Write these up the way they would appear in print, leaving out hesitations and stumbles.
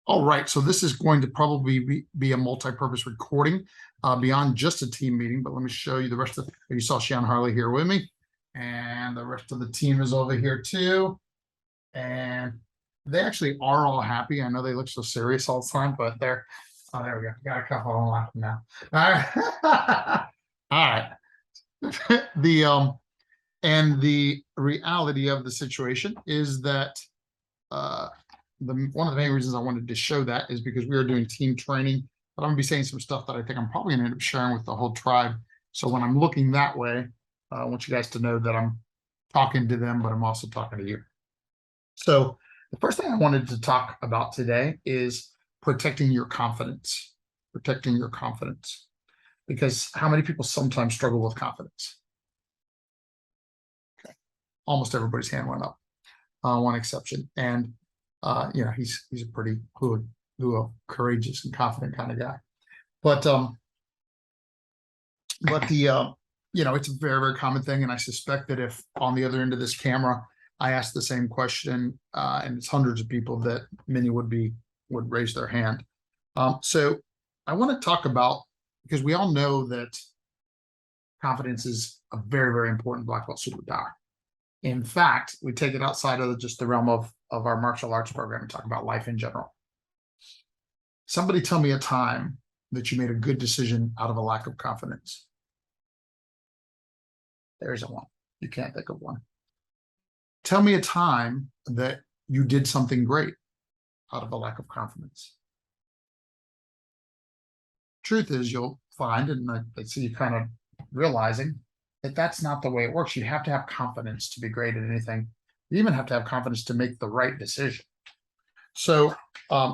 All right, so this is going to probably be a multi-purpose recording beyond just a team meeting, but let me show you the rest of you saw Sean Harley here with me, and the rest of the team is over here too. And they actually are all happy. I know they look so serious all the time, but they're there we go. Got a couple of them laughing now. All right. All right. And the reality of the situation is that uh one of the main reasons I wanted to show that is because we are doing team training, but I'm gonna be saying some stuff that I think I'm probably gonna end up sharing with the whole tribe. So when I'm looking that way, I want you guys to know that I'm talking to them, but I'm also talking to you. So the first thing I wanted to talk about today is protecting your confidence, protecting your confidence, because how many people sometimes struggle with confidence? Okay. Almost everybody's hand went up, one exception. And he's a pretty courageous and confident kind of guy. But it's a very, very common thing. And I suspect that if on the other end of this camera, I asked the same question, and it's hundreds of people, that many would raise their hand. So I want to talk about, because we all know that confidence is a very, very important black belt superpower. In fact, we take it outside of just the realm of our martial arts program and talk about life in general. Somebody tell me a time that you made a good decision out of a lack of confidence. There isn't one. You can't think of one. Tell me a time that you did something great out of a lack of confidence. Truth is, you'll find, and I see you kind of realizing that that's not the way it works. You have to have confidence to be great at anything. You even have to have confidence to make the right decision. So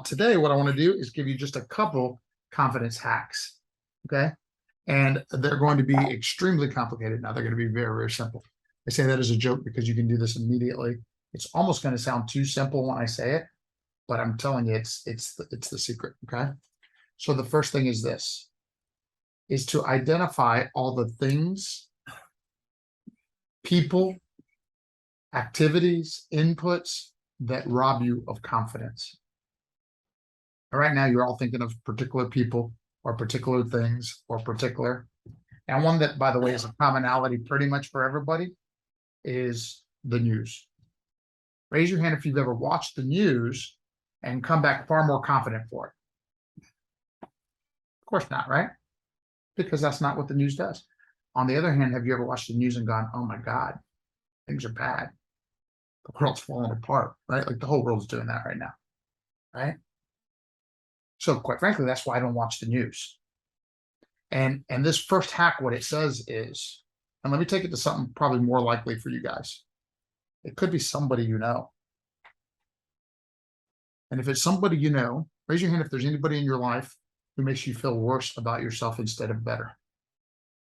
today, what I want to do is give you just a couple confidence hacks, okay? And they're going to be extremely complicated. Now they're going to be very, very simple. I say that as a joke because you can do this immediately. It's almost going to sound too simple when I say it, but I'm telling you, it's the secret, okay? So the first thing is this, is to identify all the things, people, activities, inputs that rob you of confidence. Right now, you're all thinking of particular people or particular things or particular. And one that, by the way, is a commonality pretty much for everybody is the news. Raise your hand if you've ever watched the news and come back far more confident for it. Of course not, right? Because that's not what the news does. On the other hand, have you ever watched the news and gone, oh my God, things are bad. The world's falling apart, right? Like the whole world's doing that right now, right? So quite frankly, that's why I don't watch the news. And this first hack, what it says is, and let me take it to something probably more likely for you guys. It could be somebody you know. And if it's somebody you know, raise your hand if there's anybody in your life who makes you feel worse about yourself instead of better.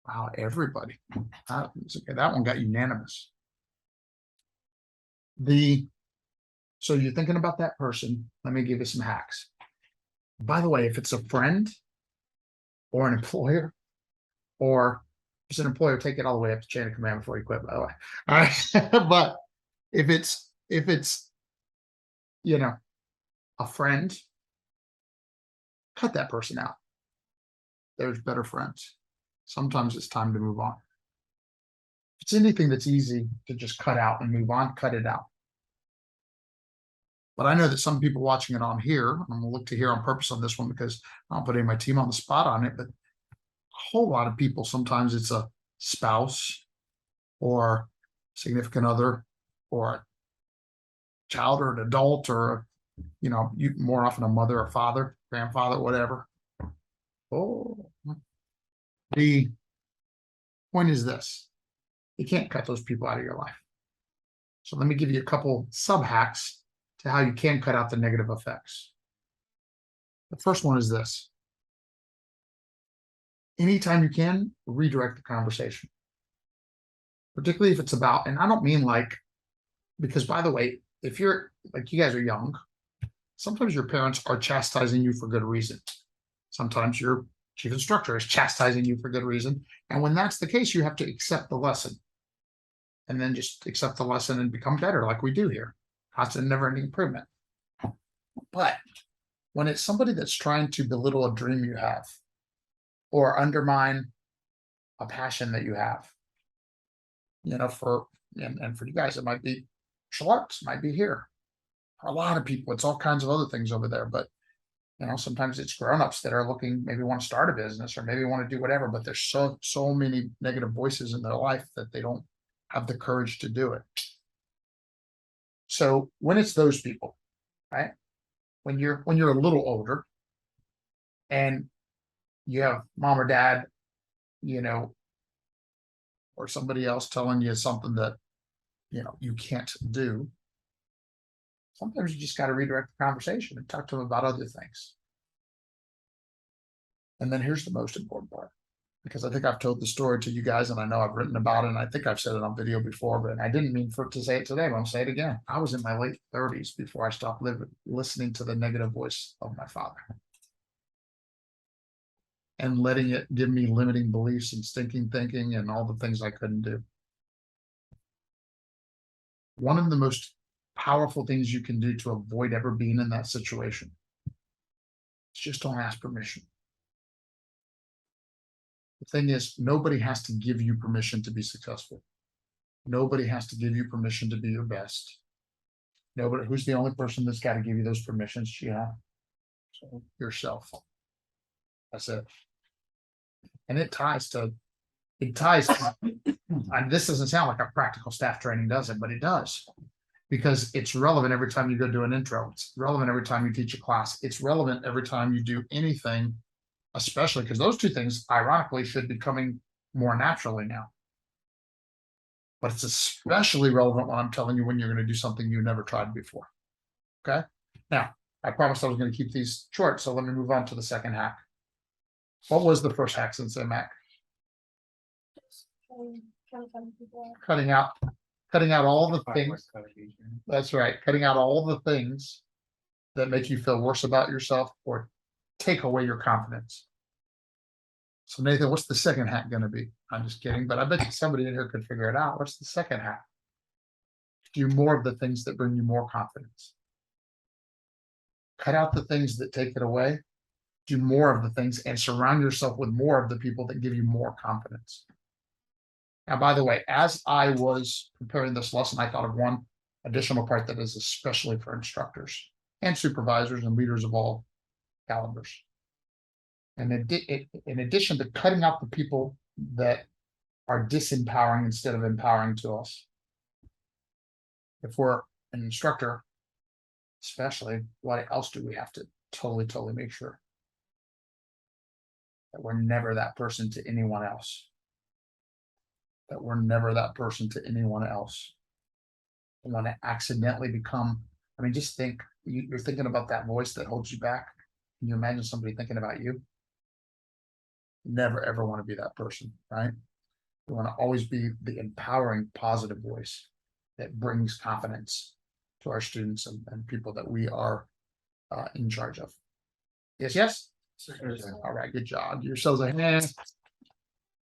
Wow, everybody. Okay, that one got unanimous. So you're thinking about that person. Let me give you some hacks. By the way, if it's a friend or an employer, or if it's an employer, take it all the way up to chain of command before you quit, by the way. All right. But if it's a friend, cut that person out. There's better friends. Sometimes it's time to move on. If it's anything that's easy to just cut out and move on, cut it out. But I know that some people watching it on here, I'm going to look to here on purpose on this one because I don't put any of my team on the spot on it, but a whole lot of people, sometimes it's a spouse or significant other or a child or an adult or, more often a mother or father, grandfather, whatever. Oh, the point is this, you can't cut those people out of your life. So let me give you a couple sub hacks to how you can cut out the negative effects. The first one is this. Anytime you can, redirect the conversation. Particularly if it's about, and I don't mean because by the way, if you're you guys are young, sometimes your parents are chastising you for good reason. Sometimes your chief instructor is chastising you for good reason. And when that's the case, you have to accept the lesson. And then just accept the lesson and become better like we do here. Constant never-ending improvement. But when it's somebody that's trying to belittle a dream you have or undermine a passion that you have, and for you guys, it might be Schlarks, might be here. For a lot of people, it's all kinds of other things over there, but sometimes it's grown-ups that are looking, maybe want to start a business or maybe want to do whatever, but there's so many negative voices in their life that they don't have the courage to do it. So when it's those people, right? When you're a little older and you have mom or dad, or somebody else telling you something that you can't do, sometimes you just got to redirect the conversation and talk to them about other things. And then here's the most important part, because I think I've told the story to you guys, and I know I've written about it, and I think I've said it on video before, but I didn't mean to say it today, but I'll say it again. I was in my late 30s before I stopped listening to the negative voice of my father and letting it give me limiting beliefs and stinking thinking and all the things I couldn't do. One of the most powerful things you can do to avoid ever being in that situation is just don't ask permission. The thing is, nobody has to give you permission to be successful. Nobody has to give you permission to be your best. Nobody. Who's the only person that's got to give you those permissions? So yourself. That's it. And it ties to, and this doesn't sound like a practical staff training, does it? But it does, because it's relevant every time you go do an intro. It's relevant every time you teach a class. It's relevant every time you do anything, especially because those two things, ironically, should be coming more naturally now. But it's especially relevant when I'm telling you when you're going to do something you never tried before. Okay. Now, I promised I was going to keep these short, so let me move on to the second hack. What was the first hack, Sensei Mac? Cutting out all the things. That's right. Cutting out all the things that make you feel worse about yourself or take away your confidence. So Nathan, what's the second hack going to be? I'm just kidding, but I bet you somebody in here could figure it out. What's the second hack? Do more of the things that bring you more confidence. Cut out the things that take it away. Do more of the things and surround yourself with more of the people that give you more confidence. Now, by the way, as I was preparing this lesson, I thought of one additional part that is especially for instructors and supervisors and leaders of all calibers. And in addition to cutting out the people that are disempowering instead of empowering to us, if we're an instructor, especially, what else do we have to totally make sure? That we're never that person to anyone else. That we're never that person to anyone else. And when I accidentally become, just think, you're thinking about that voice that holds you back. Can you imagine somebody thinking about you? Never ever want to be that person, right? We want to always be the empowering, positive voice that brings confidence to our students and people that we are in charge of. Yes. All right, good job. Yourselves a hand.